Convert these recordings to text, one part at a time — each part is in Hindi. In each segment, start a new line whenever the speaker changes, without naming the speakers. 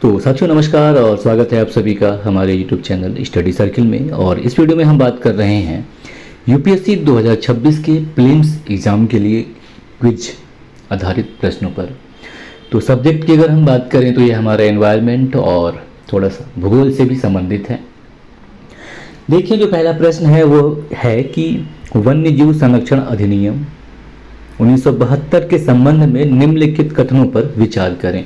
तो साथियों नमस्कार और स्वागत है आप सभी का हमारे YouTube चैनल स्टडी सर्किल में। और इस वीडियो में हम बात कर रहे हैं यूपीएससी 2026 के प्रीलिम्स एग्ज़ाम के लिए क्विज आधारित प्रश्नों पर। तो सब्जेक्ट की अगर हम बात करें तो ये हमारा एनवायरनमेंट और थोड़ा सा भूगोल से भी संबंधित है। देखिए जो पहला प्रश्न है वो है कि वन्य जीव संरक्षण अधिनियम 1972 के संबंध में निम्नलिखित कथनों पर विचार करें।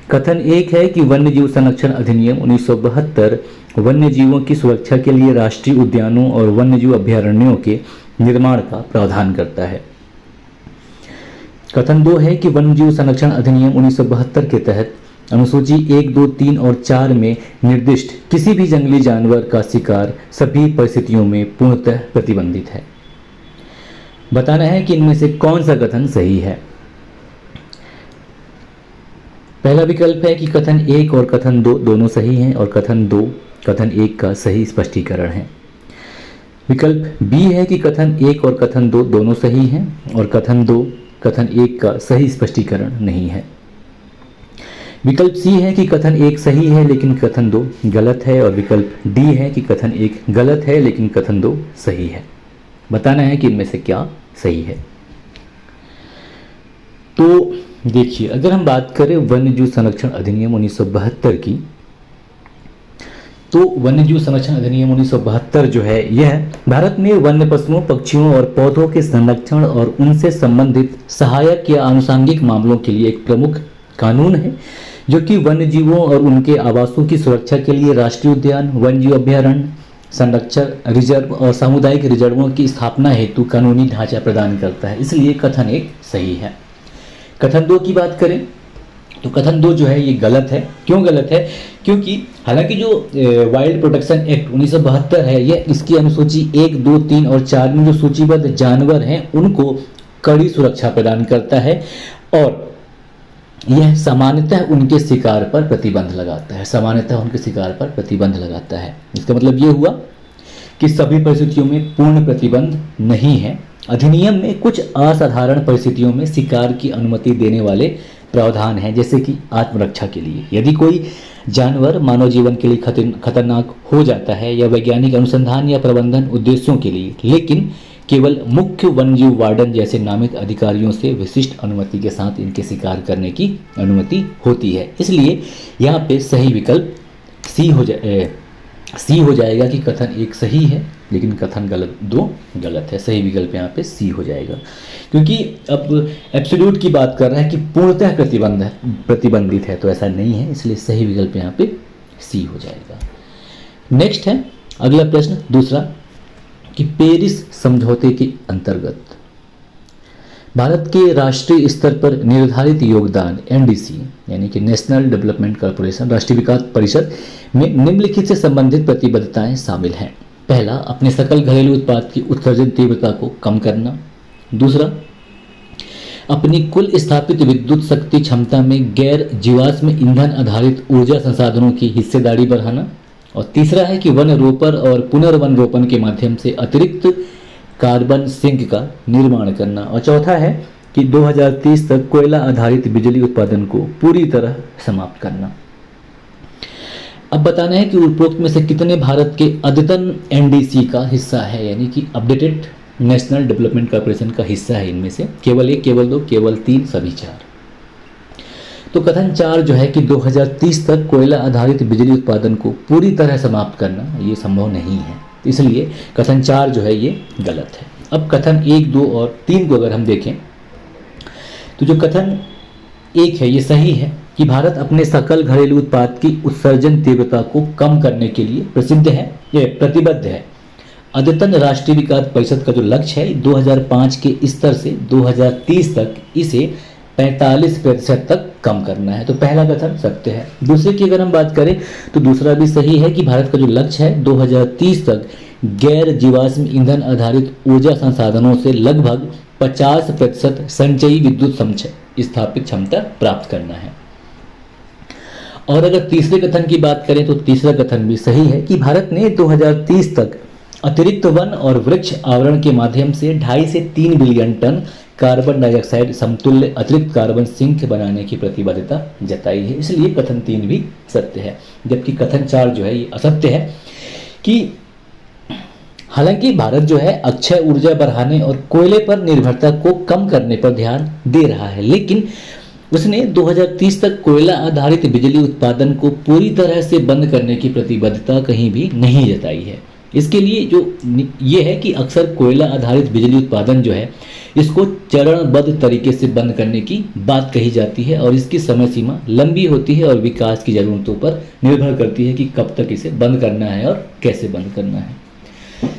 कथन एक है कि वन्य जीव संरक्षण अधिनियम 1972 वन्य जीवों की सुरक्षा के लिए राष्ट्रीय उद्यानों और वन्य जीव अभयारण्यों के निर्माण का प्रावधान करता है। कथन दो है कि वन्य जीव संरक्षण अधिनियम 1972 के तहत अनुसूची 1, 2, 3 और 4 में निर्दिष्ट किसी भी जंगली जानवर का शिकार सभी परिस्थितियों में पूर्णतः प्रतिबंधित है। बताना है कि इनमें से कौन सा कथन सही है। पहला विकल्प है कि कथन 1 और कथन 2 दोनों सही हैं और कथन 2 कथन 1 का सही स्पष्टीकरण है। विकल्प बी है कि कथन 1 और कथन 2 दोनों सही हैं और कथन 2 कथन 1 का सही स्पष्टीकरण नहीं है। विकल्प सी है कि कथन 1 सही है लेकिन कथन 2 गलत है और विकल्प डी है कि कथन 1 गलत है लेकिन कथन 2 सही है। बताना है कि इनमें से क्या सही है। तो देखिए अगर हम बात करें वन्यजीव संरक्षण अधिनियम 1972 की, तो वन्यजीव संरक्षण अधिनियम 1972 जो है यह भारत में वन्य पशुओं, पक्षियों और पौधों के संरक्षण और उनसे संबंधित सहायक या आनुषंगिक मामलों के लिए एक प्रमुख कानून है, जो कि वन्य जीवों और उनके आवासों की सुरक्षा के लिए राष्ट्रीय उद्यान, वन्यजीव अभयारण्य, संरक्षण रिजर्व और सामुदायिक रिजर्वों की स्थापना हेतु कानूनी ढांचा प्रदान करता है। इसलिए कथन 1 सही है। कथन 2 की बात करें तो कथन 2 जो है ये गलत है। क्यों गलत है? क्योंकि हालांकि जो वाइल्ड प्रोटेक्शन एक्ट 1972 है यह इसकी अनुसूची 1, 2, 3 और 4 में जो सूचीबद्ध जानवर हैं उनको कड़ी सुरक्षा प्रदान करता है और यह सामान्यतः उनके शिकार पर प्रतिबंध लगाता है। सामान्यतः उनके शिकार पर प्रतिबंध लगाता है। इसका मतलब ये हुआ कि सभी परिस्थितियों में पूर्ण प्रतिबंध नहीं है। अधिनियम में कुछ असाधारण परिस्थितियों में शिकार की अनुमति देने वाले प्रावधान हैं, जैसे कि आत्मरक्षा के लिए यदि कोई जानवर मानव जीवन के लिए खतरनाक हो जाता है या वैज्ञानिक अनुसंधान या प्रबंधन उद्देश्यों के लिए, लेकिन केवल मुख्य वन्यजीव वार्डन जैसे नामित अधिकारियों से विशिष्ट अनुमति के साथ इनके शिकार करने की अनुमति होती है। इसलिए यहाँ पे सही विकल्प सी हो जाएगा कि कथन 1 सही है लेकिन कथन 2 गलत है। सही विकल्प यहाँ पे सी हो जाएगा, क्योंकि अब एब्सोल्यूट की बात कर रहा है कि पूर्णतः प्रतिबंधित है, तो ऐसा नहीं है। इसलिए सही विकल्प यहाँ पे सी हो जाएगा। नेक्स्ट है अगला प्रश्न दूसरा कि पेरिस समझौते के अंतर्गत भारत के राष्ट्रीय स्तर पर निर्धारित योगदान एनडीसी यानी कि नेशनल डेवलपमेंट कॉर्पोरेशन राष्ट्रीय विकास परिषद में निम्नलिखित से संबंधित प्रतिबद्धताएं शामिल हैं। पहला, अपने सकल घरेलू उत्पाद की उत्सर्जन तीव्रता को कम करना। दूसरा, अपनी कुल स्थापित विद्युत शक्ति क्षमता में गैर जीवाश्म ईंधन आधारित ऊर्जा संसाधनों की हिस्सेदारी बढ़ाना। और तीसरा है कि वन रोपण और पुनर्वन रोपण के माध्यम से अतिरिक्त कार्बन सिंक का निर्माण करना। और चौथा है कि 2030 तक कोयला आधारित बिजली उत्पादन को पूरी तरह समाप्त करना। अब बताना है कि उपरोक्त में से कितने भारत के अद्यतन एनडीसी का हिस्सा है, यानी कि अपडेटेड नेशनल डेवलपमेंट कॉर्पोरेशन का हिस्सा है। इनमें से केवल 1, केवल 2, केवल 3, सभी 4। तो कथन 4 जो है कि 2030 तक कोयला आधारित बिजली उत्पादन को पूरी तरह समाप्त करना ये संभव नहीं है, इसलिए कथन 4 जो है ये गलत है। अब कथन 1, 2 और 3 को अगर हम देखें तो जो कथन 1 है ये सही है कि भारत अपने सकल घरेलू उत्पाद की उत्सर्जन तीव्रता को कम करने के लिए प्रतिबद्ध है। अद्यतन राष्ट्रीय विकास परिषद का जो लक्ष्य है 2005 के स्तर से 2030 तक इसे 45% तक कम करना है। तो पहला कथन सत्य है। दूसरे की अगर हम बात करें तो दूसरा भी सही है कि भारत का जो लक्ष्य है 2030 तक गैर जीवाश्म ईंधन आधारित ऊर्जा संसाधनों से लगभग 50% संचयी विद्युत स्थापित क्षमता प्राप्त करना है। और अगर तीसरे कथन की बात करें तो तीसरा कथन भी सही है कि भारत ने 2030 तक अतिरिक्त वन और वृक्ष आवरण के माध्यम से 2.5 से 3 बिलियन टन कार्बन डाइऑक्साइड समतुल्य अतिरिक्त कार्बन सिंक बनाने की प्रतिबद्धता जताई है, इसलिए कथन 3 भी सत्य है। जबकि कथन 4 जो है ये असत्य है कि हालांकि भारत जो है अक्षय ऊर्जा बढ़ाने और कोयले पर निर्भरता को कम करने पर ध्यान दे रहा है, लेकिन उसने 2030 तक कोयला आधारित बिजली उत्पादन को पूरी तरह से बंद करने की प्रतिबद्धता कहीं भी नहीं जताई है। इसके लिए जो ये है कि अक्सर कोयला आधारित बिजली उत्पादन जो है इसको चरणबद्ध तरीके से बंद करने की बात कही जाती है और इसकी समय सीमा लंबी होती है और विकास की ज़रूरतों पर निर्भर करती है कि कब तक इसे बंद करना है और कैसे बंद करना है।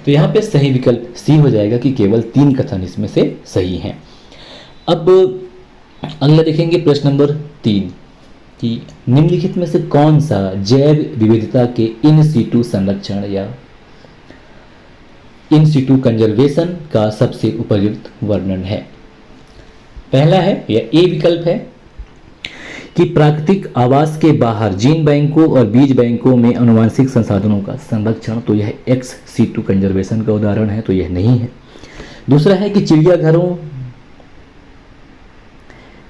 तो यहाँ पे सही विकल्प सी हो जाएगा कि केवल 3 कथन इसमें से सही हैं। अब अगला देखेंगे प्रश्न नंबर 3 कि निम्नलिखित में से कौन सा जैव विविधता के इन सीटू संरक्षण या इन सीटू कंजर्वेशन का सबसे उपयुक्त वर्णन है। पहला है या ए विकल्प है कि प्राकृतिक आवास के बाहर जीन बैंकों और बीज बैंकों में आनुवंशिक संसाधनों का संरक्षण, तो यह एक्स सीटू कंजर्वेशन का उदाहरण है, तो यह नहीं है। दूसरा है कि चिड़ियाघरों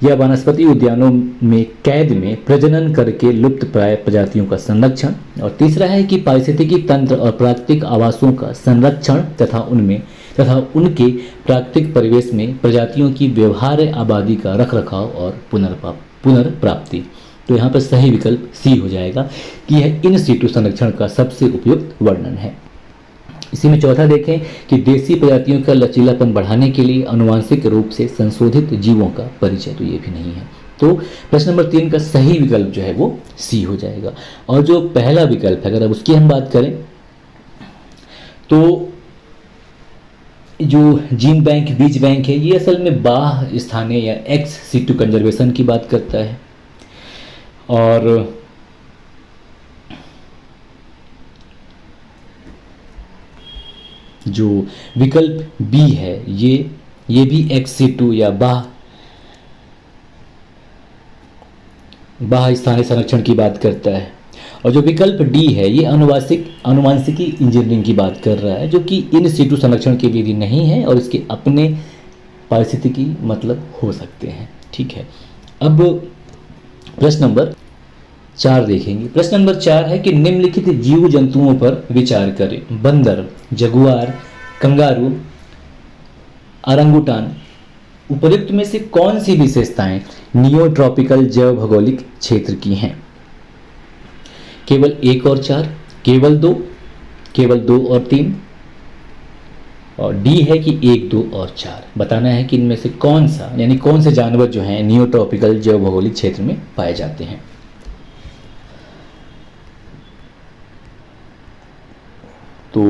या वनस्पति उद्यानों में कैद में प्रजनन करके लुप्त प्राय प्रजातियों का संरक्षण, और तीसरा है कि पारिस्थितिकी तंत्र और प्राकृतिक आवासों का संरक्षण तथा उनके प्राकृतिक परिवेश में प्रजातियों की व्यवहार्य आबादी का रखरखाव और पुनर्प्राप्ति। तो यहाँ पर सही विकल्प सी हो जाएगा कि यह इन सीटू संरक्षण का सबसे उपयुक्त वर्णन है। इसी में चौथा देखें कि देसी प्रजातियों का लचीलापन बढ़ाने के लिए आनुवंशिक रूप से संशोधित जीवों का परिचय, तो ये भी नहीं है। तो प्रश्न नंबर 3 का सही विकल्प जो है वो सी हो जाएगा। और जो पहला विकल्प है अगर अब उसकी हम बात करें तो जो जीन बैंक बीज बैंक है ये असल में बाह्य स्थानीय या एक्स सीटू कंजर्वेशन की बात करता है, और जो विकल्प बी है ये भी एक्स सीटू या बाह्य स्थानीय संरक्षण की बात करता है, और जो विकल्प डी है ये आनुवांशिकी इंजीनियरिंग की बात कर रहा है, जो कि इन सीटू संरक्षण की विधि नहीं है और इसके अपने पारिस्थितिकी मतलब हो सकते हैं। ठीक है, अब प्रश्न नंबर 4 देखेंगे। प्रश्न नंबर 4 है कि निम्नलिखित जीव जंतुओं पर विचार करें। बंदर, जगुआर, कंगारू, ओरंगुटान, उपर्युक्त में से कौन सी विशेषताएं नियोट्रॉपिकल जैव भौगोलिक क्षेत्र की हैं? केवल 1 और 4, केवल 2, केवल 2 और 3, और डी है कि 1, 2 और 4। बताना है कि इनमें से कौन सा यानी कौन से जानवर जो हैं नियोट्रॉपिकल जैव भौगोलिक क्षेत्र में पाए जाते हैं। तो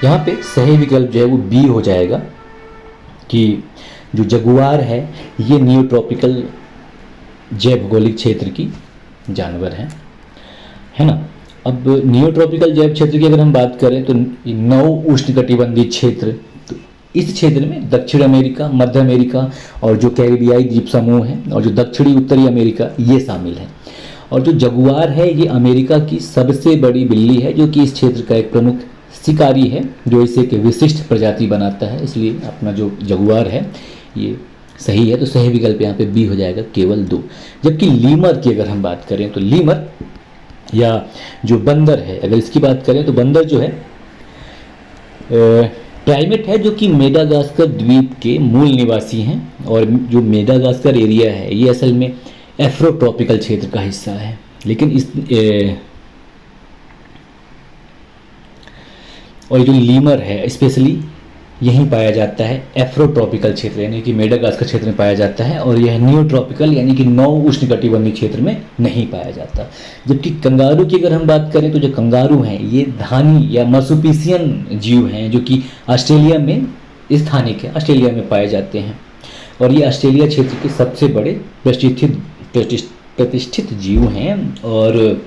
यहाँ पे सही विकल्प जो है वो बी हो जाएगा कि जो जगुआर है ये नियोट्रॉपिकल जैव भौगोलिक क्षेत्र की जानवर है ना। अब नियोट्रॉपिकल जैव क्षेत्र की अगर हम बात करें तो 9 उष्णकटिबंधीय क्षेत्र, तो इस क्षेत्र में दक्षिण अमेरिका, मध्य अमेरिका और जो कैरिबियाई द्वीप समूह है और जो दक्षिणी उत्तरी अमेरिका ये शामिल है। और जो जगुआर है ये अमेरिका की सबसे बड़ी बिल्ली है जो कि इस क्षेत्र का एक प्रमुख शिकारी है जो इसे एक विशिष्ट प्रजाति बनाता है, इसलिए अपना जो जगुआर है ये सही है। तो सही विकल्प यहाँ पे बी हो जाएगा, केवल 2। जबकि लीमर की अगर हम बात करें तो लीमर या जो बंदर है अगर इसकी बात करें तो बंदर जो है प्राइमेट है जो कि मेडागास्कर द्वीप के मूल निवासी हैं, और जो मेडागास्कर एरिया है ये असल में एफ्रोट्रॉपिकल क्षेत्र का हिस्सा है। लेकिन इस और जो लीमर है स्पेशली यहीं पाया जाता है एफ्रोट्रॉपिकल क्षेत्र यानी कि मेडागास्कर क्षेत्र में पाया जाता है, और यह नियोट्रॉपिकल यानी कि 9 उष्णकटिबंधीय क्षेत्र में नहीं पाया जाता। जबकि कंगारू की अगर हम बात करें तो जो कंगारू हैं ये धानी या मर्सुपिशियन जीव हैं जो कि ऑस्ट्रेलिया में स्थानिक है, ऑस्ट्रेलिया में पाए जाते हैं, और ये ऑस्ट्रेलिया क्षेत्र के सबसे बड़े प्रतिष्ठित जीव हैं, और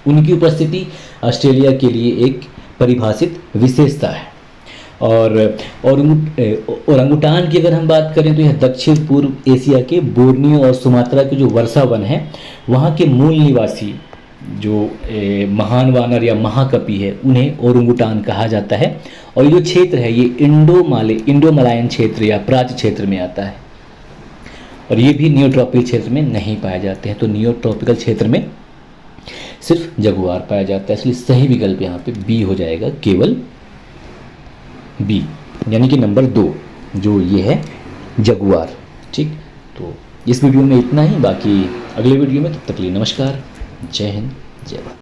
उनकी उपस्थिति ऑस्ट्रेलिया के लिए एक परिभाषित विशेषता है। और ओरंगुटान की अगर हम बात करें तो यह दक्षिण पूर्व एशिया के बोर्नियो और सुमात्रा के जो वर्षा वन है वहाँ के मूल निवासी जो महान वानर या महाकपि है उन्हें ओरंगुटान कहा जाता है। और ये जो क्षेत्र है ये इंडो मलायन क्षेत्र या प्राच्य क्षेत्र में आता है, और ये भी नियोट्रॉपिकल क्षेत्र में नहीं पाए जाते हैं। तो नियोट्रॉपिकल क्षेत्र में सिर्फ जगुआर पाया जाता है, इसलिए सही विकल्प यहाँ पे बी हो जाएगा, केवल बी, यानी कि नंबर 2 जो ये है जगुआर। ठीक, तो इस वीडियो में इतना ही, बाकी अगले वीडियो में, तब तक के लिए नमस्कार, जय हिंद, जय भारत।